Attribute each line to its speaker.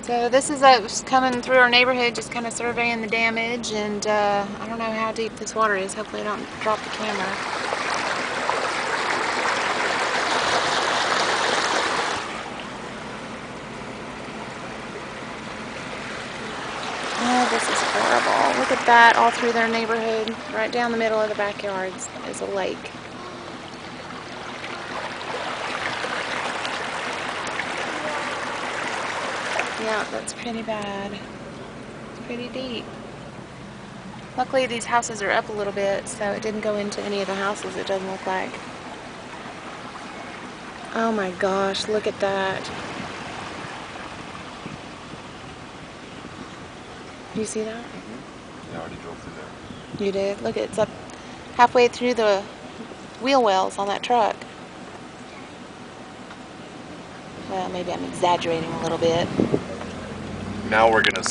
Speaker 1: So this is us coming through our neighborhood, just kind of surveying the damage, and I don't know how deep this water is. Hopefully I don't drop the camera. Oh, this is horrible. Look at that, all through their neighborhood. Right down the middle of the backyards is a lake. Yeah, that's pretty bad. It's pretty deep. Luckily these houses are up a little bit, so it didn't go into any of the houses, it doesn't look like. Oh my gosh, look at that. You see that?
Speaker 2: Yeah, I already drove through there.
Speaker 1: You did? Look, it's up halfway through the wheel wells on that truck. Well, maybe I'm exaggerating a little bit.
Speaker 2: Now we're gonna